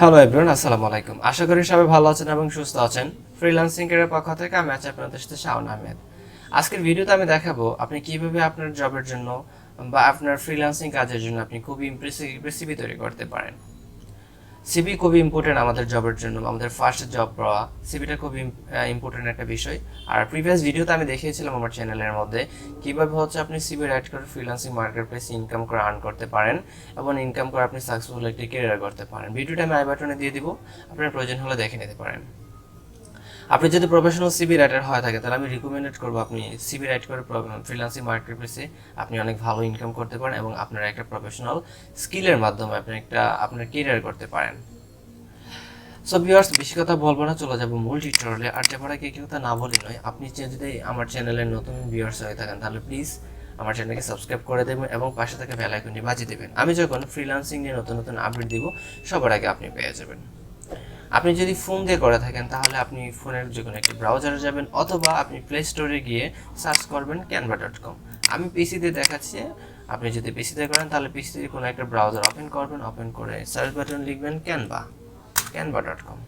Hello everyone, আসসালামু আলাইকুম। আশা করি সবাই ভালো আছেন এবং সুস্থ আছেন। ফ্রিল্যান্সিং এর পক্ষ থেকে আমি আছি আপনাদের সাথে শাওন আহমেদ। আজকের ভিডিওতে আমি দেখাবো আপনি কিভাবে আপনার জবের জন্য বা আপনার ফ্রিল্যান্সিং কাজের জন্য আপনি খুবই ইমপ্রেসিভ সিভি তৈরি করতে পারেন। সিভি খুবই ইম্পর্টেন্ট আমাদের জবের জন্য, আমাদের ফার্স্ট জব পাওয়া সিভিটা খুবই ইম্পর্টেন্ট একটা বিষয়। আর প্রিভিয়াস ভিডিওতে আমি দেখিয়েছিলাম আমার চ্যানেলের মধ্যে কিভাবে হচ্ছে আপনি সিভি রাইট করে ফ্রিল্যান্সিং মার্কেট প্লেসে ইনকাম করে আর্ন করতে পারেন এবং ইনকাম করে আপনি সাকসেসফুল একটি ক্যারিয়ার করতে পারেন। ভিডিওটা আমি আই বাটনে দিয়ে দিব, আপনার প্রয়োজন হলে দেখে নিতে পারেন। আপনি যদি প্রফেশনাল সিভি রাইটার হয়ে থাকে তাহলে আমি রিকমেন্ডেড করবো আপনি সিভি রাইট করে ফ্রিল্যান্সিং মার্কেট প্লেসে আপনি অনেক ভালো ইনকাম করতে পারেন এবং আপনার একটা প্রফেশনাল স্কিলের মাধ্যমে আপনি আপনার ক্যারিয়ার করতে পারেন। সো ভিউয়ার্স, বেশি কথা বলবো না, চলে যাবো মূল টিউটোরিয়ালে। আর যাবার আগে কি কথা না বলি নয়, আপনি যদি আমার চ্যানেলের নতুন ভিউয়ার্স হয়ে থাকেন তাহলে প্লিজ আমার চ্যানেলকে সাবস্ক্রাইব করে দেবেন এবং পাশে থেকে বেল আইকনটি বাজিয়ে দেবেন। আমি যখন ফ্রিল্যান্সিং নিয়ে নতুন নতুন আপডেট দিব সবার আগে আপনি পেয়ে যাবেন। আপনি যদি ফোন দিয়ে করে থাকেন তাহলে আপনি ফোনের যে কোনো একটি ব্রাউজারে যাবেন অথবা আপনি প্লে স্টোরে গিয়ে সার্চ করবেন canva.com। আমি পিসিতে দেখাচ্ছি, আপনি যদি পিসিতে করেন তাহলে পিসিতে কোনো একটা ব্রাউজার ওপেন করবেন, ওপেন করে সার্চ বাটন লিখবেন canva.com।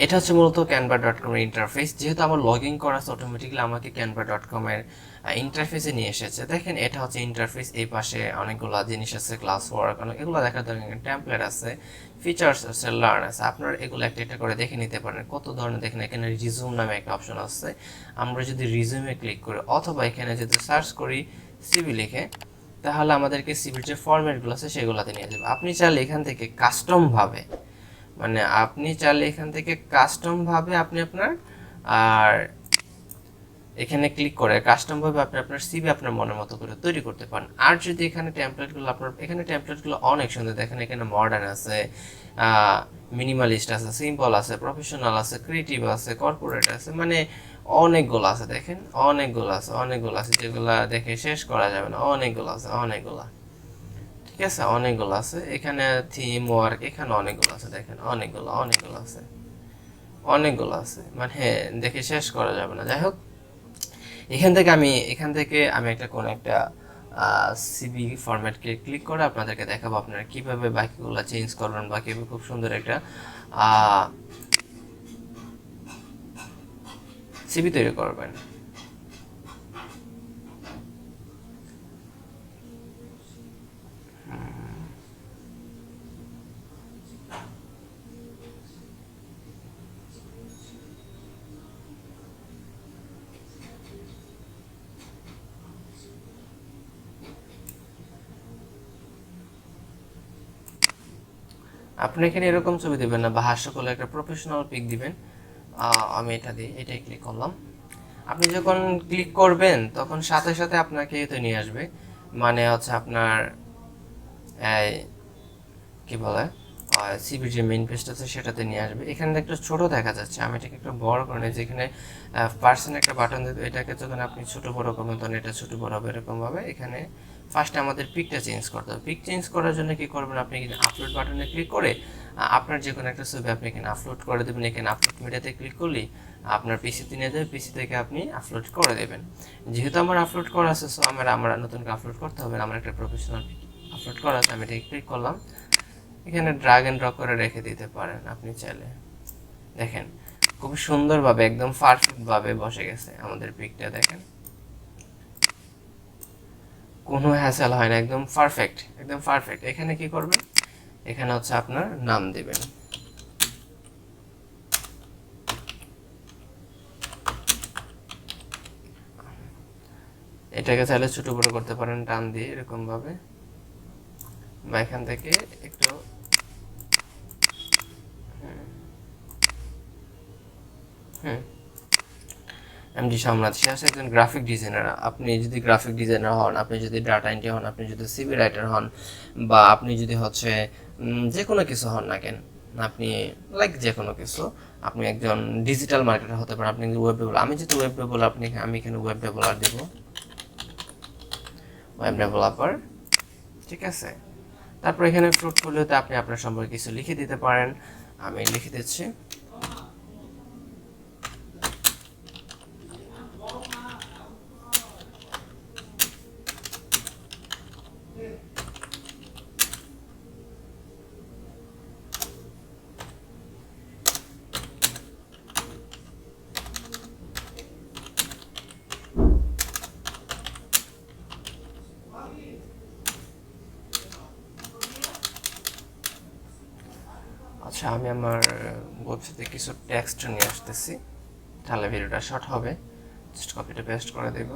এটা হচ্ছে মূলত canva.com এর ইন্টারফেস। যেহেতু আমার লগ ইন করা আছে অটোমেটিক্যালি আমাকে canva.com এর ইন্টারফেসে নিয়ে এসেছে। দেখেন এটা হচ্ছে ইন্টারফেস, এই পাশে অনেকগুলো জিনিস আছে, ক্লাস ওয়ার্ক, এগুলো দেখার দরকার, টেমপ্লেট আছে, ফিচার্স আছে, লার্ন আছে। আপনারা এগুলো একটা একটা করে দেখে নিতে পারেন কত ধরনের। দেখেন এখানে রিজিউম নামে একটা অপশন আছে, আমরা যদি রিজিউমে ক্লিক করি অথবা এখানে যদি সার্চ করি সিভি লিখে তাহলে আমাদেরকে সিভির যে ফরম্যাটগুলো আছে সেগুলোতে নিয়ে যাবে। আপনি চাইলে এখান থেকে কাস্টমভাবে আপনি চাইলে এখান থেকে কাস্টম ভাবে আপনি আপনার আর এখানে ক্লিক করে কাস্টম ভাবে আপনি আপনার সিভি আপনার মনের মতো করে তৈরি করতে পারেন। আর যদি এখানে টেমপ্লেটগুলো অনেক সুন্দর, দেখেন এখানে মডার্ন আছে, মিনিমালিস্ট আছে, সিম্পল আছে, প্রফেশনাল আছে, ক্রিয়েটিভ আছে, কর্পোরেট আছে, অনেকগুলো আছে। দেখেন অনেকগুলো আছে যেগুলো দেখে শেষ করা যাবে না, অনেকগুলো আছে। ঠিক আছে, অনেকগুলো আছে। এখানে থিম ওয়ার্ক, এখানে অনেকগুলো আছে। দেখেন অনেকগুলো আছে, দেখে শেষ করা যাবে না। যাই হোক, এখান থেকে আমি একটা সিভি ফরম্যাটকে ক্লিক করে আপনাদেরকে দেখাবো আপনারা কিভাবে বাকিগুলো চেঞ্জ করবেন বা কিভাবে খুব সুন্দর একটা সিভি তৈরি করবেন। আপনি এখানে এরকম ছবি দিবেন না বা হাস্যকর একটা প্রফেশনাল পিক দিবেন। আমি এটাই ক্লিক করলাম। আপনি যখন ক্লিক করবেন তখন সাথে সাথে আপনাকে এতে নিয়ে আসবে, হচ্ছে আপনার এই কি বলে সিভির যে মেইন পেজটা আছে সেটাতে নিয়ে আসবে। এখানে একটা ছোট দেখা যাচ্ছে, আমি এটাকে একটু বড় করে নিই। যেখানে পার্সন একটা বাটন দেবে, এটাকে যখন আপনি ছোট বড় করবেন তখন এটা ছোট বড় হবে এরকমভাবে। এখানে ফার্স্টে আমাদের পিকটা চেঞ্জ করতে হবে। পিক চেঞ্জ করার জন্য কি করবেন, আপনি এখানে আপলোড বাটনে ক্লিক করে আপনার যে কোনো একটা ছবি আপনি এখানে আপলোড করে দেবেন। এখানে আপলোড মিডিয়াতে ক্লিক করলেই আপনার পিসিতে নিয়ে যাবে, পিসি থেকে আপনি আপলোড করে দেবেন। যেহেতু আমার আপলোড করা আছে, সো আমার নতুন আপলোড করতে হবে, আমার একটা প্রফেশনাল আপলোড করা আছে। আমি এটাকে ক্লিক করলাম, এখানে ড্রাগ এন্ড ড্রপ করে রেখে দিতে পারেন আপনি চাইলে। দেখেন খুব সুন্দরভাবে একদম পারফেক্ট ভাবে বসে গেছে আমাদের পিকটা। দেখেন কোনো হ্যাসেল হয় না, একদম পারফেক্ট। এখানে কি করবেন, এখানে হচ্ছে আপনার নাম দিবেন। এটাকে চাইলে ছোট বড় করতে পারেন টান দিয়ে এরকম ভাবে, বা এখান থেকে একটু এমডি সম্রাট, সে আছে একজন গ্রাফিক ডিজাইনার। আপনি যদি গ্রাফিক ডিজাইনার হন, আপনি যদি ডাটা এন্ট্রি হন, আপনি যদি সিভি রাইটার হন, বা আপনি যদি হচ্ছে যে কোনো কিছু হন না কেন, আপনি যে কোনো কিছু, আপনি একজন ডিজিটাল মার্কেটার হতে পারেন। আপনি ওয়েব ডেভেলপার, আমি যদি ওয়েব ডেভেলপার, আমি এখানে ওয়েব ডেভেলপার দেব, ওয়েব ডেভেলপার। ঠিক আছে, তারপর এখানে পোর্টফোলিওতে আপনি আপনার সম্পর্কে কিছু লিখে দিতে পারেন। আমি লিখে দিচ্ছি, আচ্ছা, আমি আমার ওয়েবসাইটে কিছু টেক্সট নিয়ে আসতেছি, তাহলে ভিডিওটা শর্ট হবে। জাস্ট কপিটা পেস্ট করে দেব।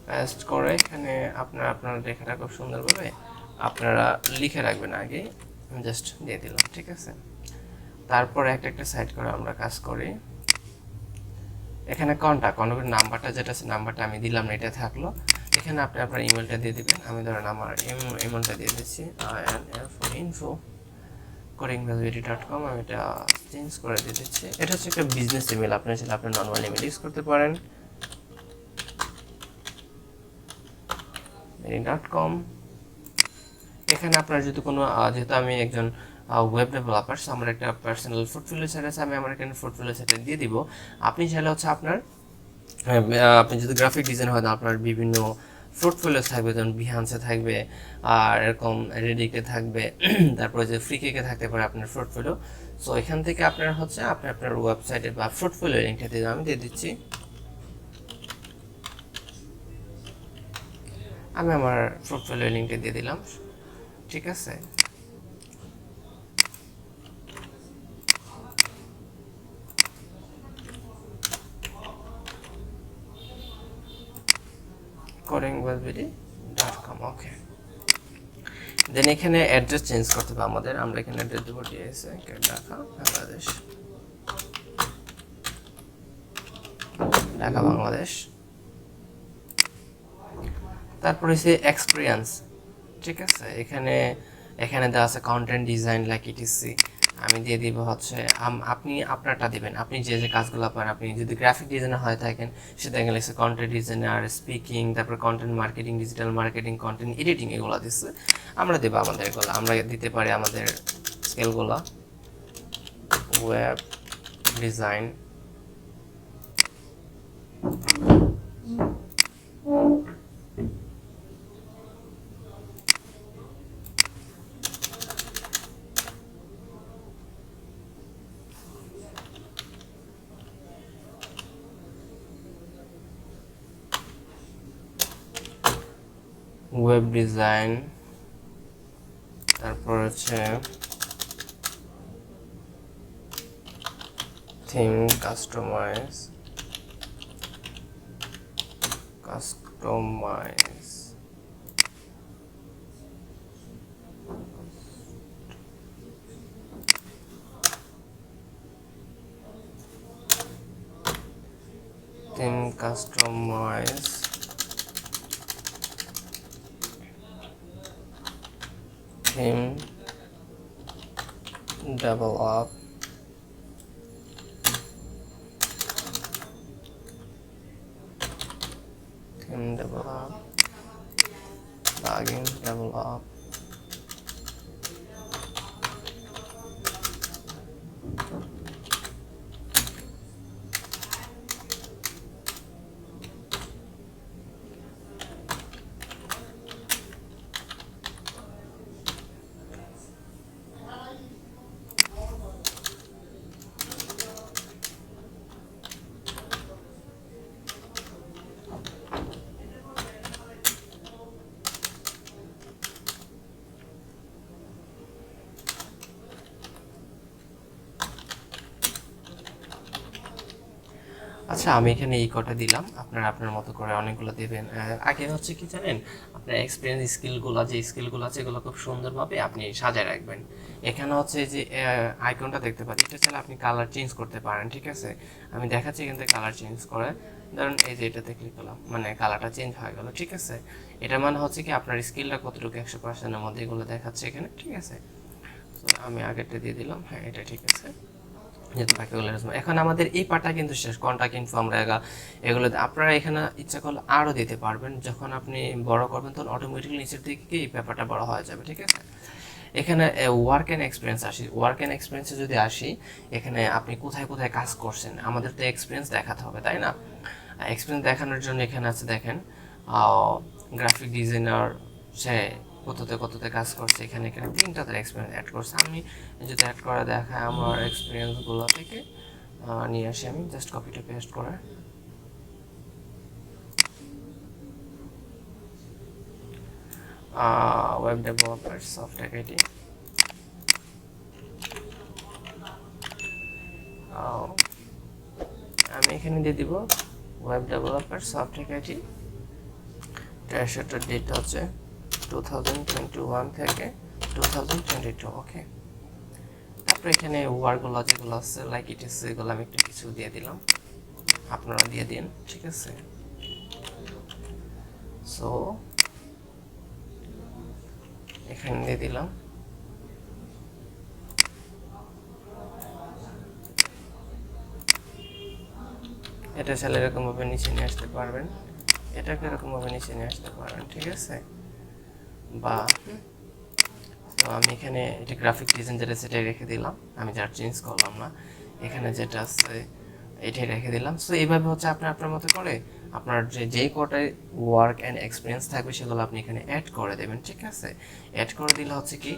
পেস্ট করে এখানে আপনারা লেখাটা খুব সুন্দরভাবে আপনারা লিখে রাখবেন আগে। আমি জাস্ট দিয়ে দিলাম, ঠিক আছে। তারপরে একটা সাইড করে আমরা কাজ করি। এখানে কন্টাক্ট নাম্বারটা যেটা আছে, নাম্বারটা আমি দিলাম না, এটা থাকলো। এখানে আপনি আপনার ইমেলটা দিয়ে দিবেন। আমি ধরেন আমার ইমেলটা দিয়ে দিচ্ছি info@codingvasvity.com। আমি এটা চেঞ্জ করে দিয়ে দিচ্ছি। এটা হচ্ছে একটা বিজনেস ইমেল, আপনি চাইলে আপনার নর্মাল ইমেল ইউজ করতে পারেন। .com। এখানে আপনার যদি কোনো যেহেতু আমি একজন ওয়েব ডেভেলপার, আমার একটা পার্সোনাল পোর্টফোলিও সাইট আছে, আমি আমার এখানে পোর্টফোলিও সাইটে দিয়ে দিব। আপনি চাইলে হচ্ছে আপনার আপনি যদি গ্রাফিক ডিজাইন হয়, আপনার বিভিন্ন পোর্টফোলিও থাকবে, যেমন বিহান্সে থাকবে, আর এরকম রেডিটে থাকবে, তারপরে যে ফ্রিকেকে থাকতে পারে আপনার পোর্টফোলিও। সো এখান থেকে আপনার হচ্ছে আপনি আপনার ওয়েবসাইটে বা পোর্টফোলিও লিঙ্কটা দিয়ে আমি দিয়ে দিচ্ছি। আমি আমার পোর্টফোলিও লিঙ্কটা দিয়ে দিলাম, ঠিক আছে। codingvasvity.com। ওকে, দেন এখানে অ্যাড্রেস চেঞ্জ করতে হবে আমাদের। আমরা এখানে অ্যাড্রেস দেবো ঢাকা বাংলাদেশ, ঢাকা বাংলাদেশ। তারপরে হচ্ছে এক্সপিরিয়েন্স, ঠিক আছে। এখানে দেওয়া আছে কন্টেন্ট ডিজাইন লাইক ইটিসি। আমি দিয়ে দিব হচ্ছে আপনি আপনারটা দিবেন, আপনি যে যে কাজগুলো পারেন। আপনি যদি গ্রাফিক ডিজাইনার হয়ে থাকেন, সেটা গেলে কন্টেন্ট ডিজাইনার, স্পিকিং, তারপর content marketing, digital marketing, content editing, এগুলো দিচ্ছে। আমরা দেবো আমাদের এগুলো। আমরা দিতে পারি আমাদের স্কেলগুলো, ওয়েব ডিজাইন, ওয়েব ডিজাইন, তারপর হচ্ছে theme customise, theme develop, plugin develop, আচ্ছা। আমি এখানে এই কটা দিলাম, আপনারা আপনার মতো করে অনেকগুলো দেবেন। আগে হচ্ছে কি জানেন, আপনার এক্সপিরিয়েন্স স্কিলগুলো যে স্কিলগুলো আছে, এগুলো খুব সুন্দরভাবে আপনি সাজায় রাখবেন। এখানে হচ্ছে যে আইকনটা দেখতে পাচ্ছি, এটা চাইলে আপনি কালার চেঞ্জ করতে পারেন, ঠিক আছে। আমি দেখাচ্ছি এখান থেকে কালার চেঞ্জ করে। ধরুন এই যে এটাতে ক্লিক করলাম, মানে কালারটা চেঞ্জ হয়ে গেল, ঠিক আছে। এটা মানে হচ্ছে কি আপনার স্কিলটা কতটুকু 100%-এর মধ্যে এগুলো দেখাচ্ছে এখানে, ঠিক আছে। আমি আগেরটা দিয়ে দিলাম, হ্যাঁ এটা ঠিক আছে। যেহেতু বাকিগুলো এখন আমাদের এই পার্টটা কিন্তু শেষ। কন্টাক্ট ইনফো আমরা এগুলো আপনারা এখানে ইচ্ছা করলে আরও দিতে পারবেন। যখন আপনি বড় করবেন তখন অটোমেটিক্যালি নিচের দিকে এই ব্যাপারটা বড় হয়ে যাবে, ঠিক আছে। এখানে ওয়ার্ক অ্যান্ড এক্সপিরিয়েন্স আসি। ওয়ার্ক অ্যান্ড এক্সপিরিয়েন্সে যদি আসি, এখানে আপনি কোথায় কোথায় কাজ করছেন, আমাদের তো এক্সপিরিয়েন্স দেখাতে হবে, তাই না। এক্সপিরিয়েন্স দেখানোর জন্য এখানে আছে দেখেন, গ্রাফিক ডিজাইনার, সে কততে কাজ করছে। এখানে তিনটা তার এক্সপিরিয়েন্স অ্যাড করছে। আমি যদি অ্যাড করা দেখায় আমার এক্সপিরিয়েন্সগুলো থেকে নিয়ে আসি, আমি জাস্ট কপিটা পেস্ট করে ওয়েব ডেভেলপার সফটওয়্যার আইটি, আমি এখানে দিয়ে দিব ওয়েব ডেভেলপার সফটওয়্যার আইটি। ট্রান্সফারটার ডেট হচ্ছে 2021 থেকে 2022। ওকে, তারপরে এখানে ওয়ার্কগুলো যেগুলো আছে লাইক ইটিস এগুলো আমি একটু কিছু দিয়ে দিলাম, আপনারা দিয়ে দিন, ঠিক আছে। সো এখানে দিয়ে দিলাম। এটা চাইলে এরকমভাবে নিচে নিয়ে আসতে পারবেন, এটাকে এরকমভাবে নিচে নিয়ে আসতে পারবেন, ঠিক আছে। বা তো আমি এখানে এটা গ্রাফিক ডিজাইন যেটা সেটাই রেখে দিলাম, আমি যার চেঞ্জ করলাম না, এখানে যেটা আছে এটাই রেখে দিলাম। সো এইভাবে হচ্ছে আপনি আপনার মতো করে আপনার যেই কটায় ওয়ার্ক অ্যান্ড এক্সপিরিয়েন্স থাকবে সেগুলো আপনি এখানে অ্যাড করে দেবেন, ঠিক আছে। অ্যাড করে দিলে হচ্ছে কি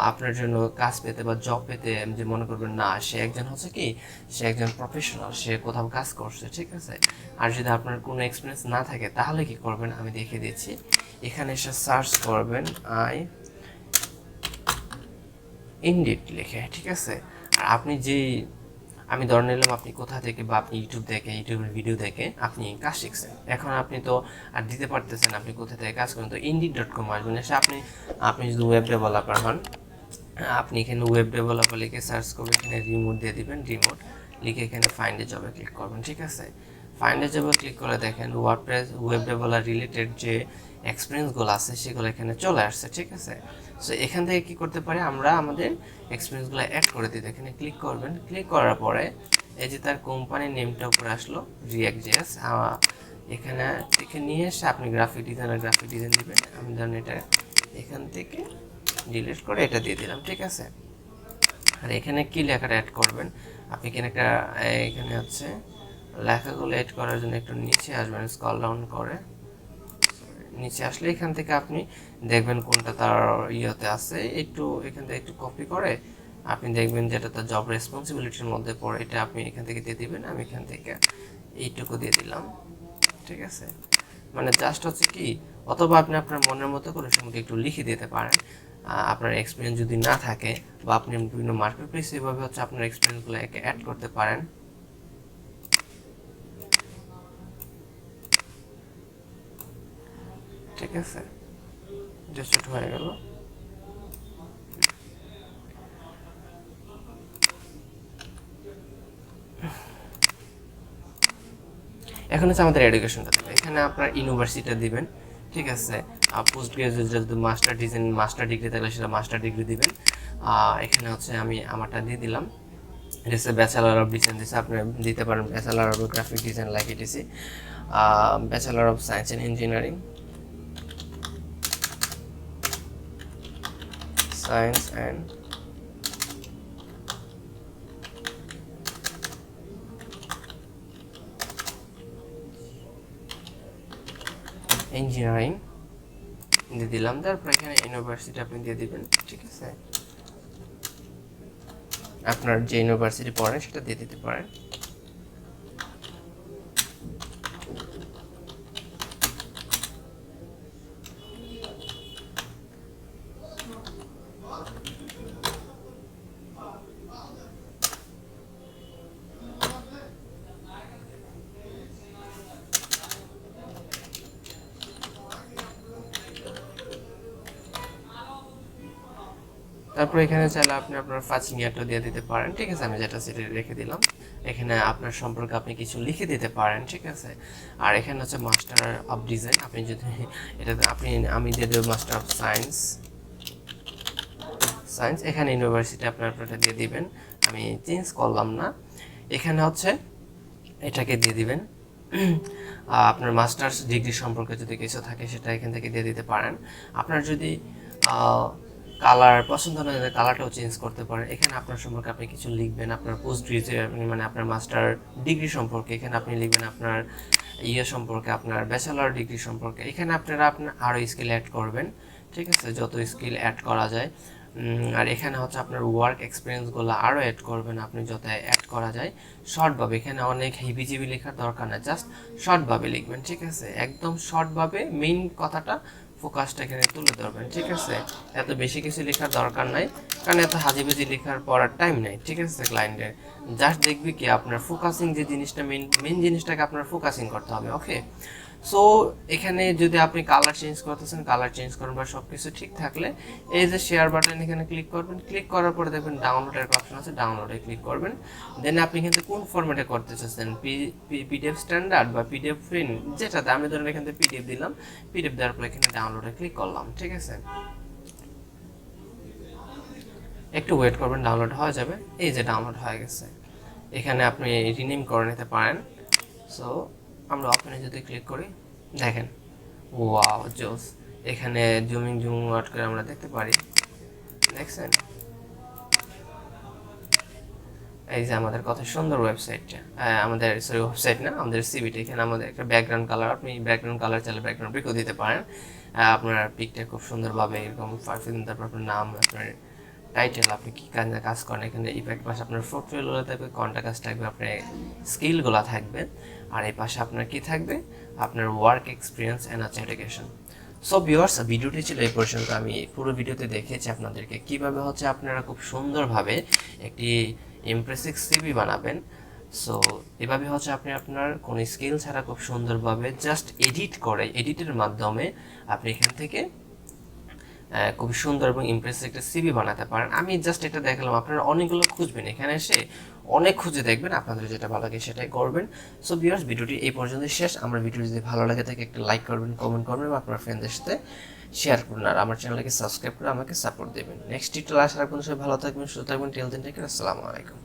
আপনার জন্য কাজ পেতে বা জব পেতে যে মনে করবেন না সে একজন হচ্ছে কি সে একজন প্রফেশনাল, সে কোথাও কাজ করছে, ঠিক আছে। আর যদি আপনার কোনো এক্সপিরিয়েন্স না থাকে তাহলে কি করবেন আমি দেখিয়ে দিচ্ছি। এখানে এসে সার্চ করবেন ইনডিড লিখে, ঠিক আছে। আর আপনি যেই আমি ধরে নিলাম আপনি কোথা থেকে বা আপনি ইউটিউবের ভিডিও দেখে আপনি কাজ শিখছেন, এখন আপনি তো আর দিতে পারতেছেন আপনি কোথা থেকে কাজ করেন। তো indeed.com আসবেন, এসে আপনি আপনি যদি ওয়েব ডেভেলপার হন, আপনি এখানে ওয়েব ডেভেলপার লিখে সার্চ করবেন, এখানে রিমোট দিয়ে দিবেন, রিমোট লিখে এখানে ফাইন্ড এ জবে ক্লিক করবেন, ঠিক আছে। ফাইন্ড এ জবে ক্লিক করে দেখেন ওয়ার্ডপ্রেস ওয়েব ডেভেলপার রিলেটেড যে এক্সপিরিয়েন্সগুলো আছে সেগুলো এখানে চলে আসছে, ঠিক আছে। সো এখান থেকে কী করতে পারি আমরা আমাদের এক্সপিরিয়েন্সগুলো অ্যাড করে দিতে, এখানে ক্লিক করবেন। ক্লিক করার পরে এই যে তার কোম্পানির নেমটা উপরে আসলো React.js, এখানে থেকে নিয়ে এসে আপনি গ্রাফিক ডিজাইন দিবেন। আমি ধরেন এটা এখান থেকে ডিলিট করে এটা দিয়ে দিলাম, ঠিক আছে। আর এখানে কি লেখাটা অ্যাড করবেন আপনি এখানে একটা এখানে হচ্ছে লেখাগুলো অ্যাড করার জন্য একটু নিচে আসবেন, স্ক্রল ডাউন করে নিচে আসলে এখান থেকে আপনি দেখবেন কোনটা তার ইয়েতে আছে, একটু এখান থেকে একটু কপি করে আপনি দেখবেন যেটা তার জব রেসপন্সিবিলিটির মধ্যে পড়ে এটা আপনি এখান থেকে দিয়ে দিবেন। আমি এখান থেকে এইটুকু দিয়ে দিলাম, ঠিক আছে। মানে জাস্ট হচ্ছে কি, অথবা আপনি আপনার মনের মতো করে সঙ্গে একটু লিখে দিতে পারেন আপনার এক্সপিরিয়েন্স যদি না থাকে, বা আপনি বিভিন্ন মার্কেট প্লেস এভাবে হচ্ছে আপনার এক্সপিরিয়েন্সগুলো অ্যাড করতে পারেন। ঠিক আছে, জাস্ট হয়ে গেল। এখন হচ্ছে আমাদের এডুকেশনটা দেবেন, এখানে আপনার ইউনিভার্সিটি দিবেন, ঠিক আছে। পোস্ট গ্রাজুয়েট যদি মাস্টার ডিগ্রি থাকলে সেটা মাস্টার ডিগ্রি দিবেন। এখানে হচ্ছে আমি আমারটা দিয়ে দিলাম, এটা হচ্ছে ব্যাচেলার অফ ডিজাইন দিচ্ছে, আপনি দিতে পারেন bachelor of graphic design like etc, bachelor of science and engineering, science and engineering দিয়ে দিলাম। তারপর এখানে ইউনিভার্সিটি আপনি দিয়ে দিবেন, ঠিক আছে। আপনার যে ইউনিভার্সিটি পড়েন সেটা দিয়ে দিতে পারেন। তারপর এখানে চাইলে আপনি আপনার ফার্স্ট ইয়ারটা দিয়ে দিতে পারেন, ঠিক আছে। আমি যেটা সেটা রেখে দিলাম, এখানে আপনার সম্পর্কে আপনি কিছু লিখে দিতে পারেন, ঠিক আছে। আর এখানে হচ্ছে মাস্টার অফ ডিজাইন, আপনি যদি এটাতে আমি দিয়ে দেবো মাস্টার অফ সায়েন্স, এখানে ইউনিভার্সিটি আপনারটা দিয়ে দিবেন, আমি চেঞ্জ করলাম না। এখানে হচ্ছে এটাকে দিয়ে দিবেন। আপনার মাস্টার্স ডিগ্রি সম্পর্কে যদি কিছু থাকে সেটা এখান থেকে দিয়ে দিতে পারেন। আপনার যদি কালার পছন্দ না হয় কালারটাও চেঞ্জ করতে পারেন। এখানে আপনার সম্পর্কে আপনি কিছু লিখবেন, আপনার পোস্ট গ্রাজুয়েট মানে আপনার মাস্টার ডিগ্রি সম্পর্কে, এখানে আপনি লিখবেন আপনার সম্পর্কে, আপনার ব্যাচেলার ডিগ্রি সম্পর্কে। এখানে আপনারা আপনার আরও স্কিল অ্যাড করবেন, ঠিক আছে, যত স্কিল অ্যাড করা যায়। আর এখানে হচ্ছে আপনার ওয়ার্ক এক্সপিরিয়েন্সগুলো আরও অ্যাড করবেন আপনি যত অ্যাড করা যায় শর্টভাবে। এখানে অনেক হিবিজিবি লেখার দরকার না, জাস্ট শর্টভাবে লিখবেন, ঠিক আছে। একদম শর্টভাবে মেইন কথাটা ফোকাসটা এখানে তুলে ধরবেন, ঠিক আছে? এত বেশি কিছু লেখার দরকার নাই, কারণ এত হাজিবাজি লেখার পড়ার টাইম নাই, ঠিক আছে? ক্লায়েন্টের জাস্ট দেখবি কি আপনার ফোকাসিং যে জিনিসটা মেন জিনিসটাকে আপনার ফোকাসিং করতে হবে, ওকে? সো এখানে যদি আপনি কালার চেঞ্জ করতেছেন কালার চেঞ্জ করবেন, বা সব কিছু ঠিক থাকলে এই যে শেয়ার বাটন এখানে ক্লিক করবেন, ক্লিক করার পরে দেখবেন ডাউনলোডের একটা অপশন আছে, ডাউনলোডে ক্লিক করবেন। দেন আপনি কিন্তু কোন ফরম্যাটে করতে চাচ্ছেন, পিডিএফ স্ট্যান্ডার্ড বা পিডিএফ প্রিন্ট, যেটাতে আমি ধরেন এখান থেকে পিডিএফ দিলাম, পিডিএফ দেওয়ার পরে এখানে ডাউনলোডে ক্লিক করলাম, ঠিক আছে? একটু ওয়েট করবেন, ডাউনলোড হয়ে যাবে। এই যে ডাউনলোড হয়ে গেছে, এখানে আপনি রিনেম করে নিতে পারেন। সো আমরা ওপেনে যদি ক্লিক করি, দেখেন ওয়াও জোস, এখানে জুম আউট করে আমরা দেখতে পারি, দেখছেন? এই যে আমাদের কত সুন্দর ওয়েবসাইটটা, আমাদের সরি ওয়েবসাইট না, আমাদের সিভিটা। এখানে আমাদের একটা ব্যাকগ্রাউন্ড কালার, আপনি ব্যাকগ্রাউন্ড কালার চাইলে ব্যাকগ্রাউন্ড পিকও দিতে পারেন। আপনার পিকটা খুব সুন্দরভাবে এরকম পারফেক্ট, তারপর আপনার নাম, আপনার টাইটেল, আপনি কী কাজ করেন, এখানে ইফেক্ট পাশে আপনার পোর্টফোলিও থাকবে, কন্টাক্ট থাকবে, আপনার স্কিলগুলো থাকবে, আর এই পাশে আপনার কি থাকবে, আপনার work experience and education. So viewers, ভিডিওটি ছিল এই পর্যন্ত। আমি পুরো ভিডিওতে দেখেছি আপনাদেরকে কীভাবে হচ্ছে আপনারা খুব সুন্দরভাবে একটি ইমপ্রেসিভ সিভি বানাবেন। সো এভাবে হচ্ছে আপনি আপনার কোনো স্কিল ছাড়া খুব সুন্দরভাবে জাস্ট এডিটের মাধ্যমে আপনি এখান থেকে খুব সুন্দর এবং ইমপ্রেসিভ একটা সিভি বানাতে পারেন। আমি জাস্ট এটা দেখালাম, আপনারা অনেকগুলো খুঁজবেন, এখানে এসে অনেক খুঁজে দেখবেন, আপনাদের যেটা ভালো লাগে সেটাই করবেন। সো ভিউয়ার্স, ভিডিওটি এই পর্যন্তই শেষ। আমার ভিডিও যদি ভালো লাগে থাকে একটা লাইক করবেন, কমেন্ট করবেন এবং আপনার ফ্রেন্ডদের সাথে শেয়ার করুন, আর আমার চ্যানেলকে সাবস্ক্রাইব করে আমাকে সাপোর্ট দেবেন। নেক্সট টিউটোরিয়াল আসার পর্যন্ত সবাই ভালো থাকবেন, সুস্থ থাকবেন। টিল দেন টেক কেয়ার, আসসালামু আলাইকুম।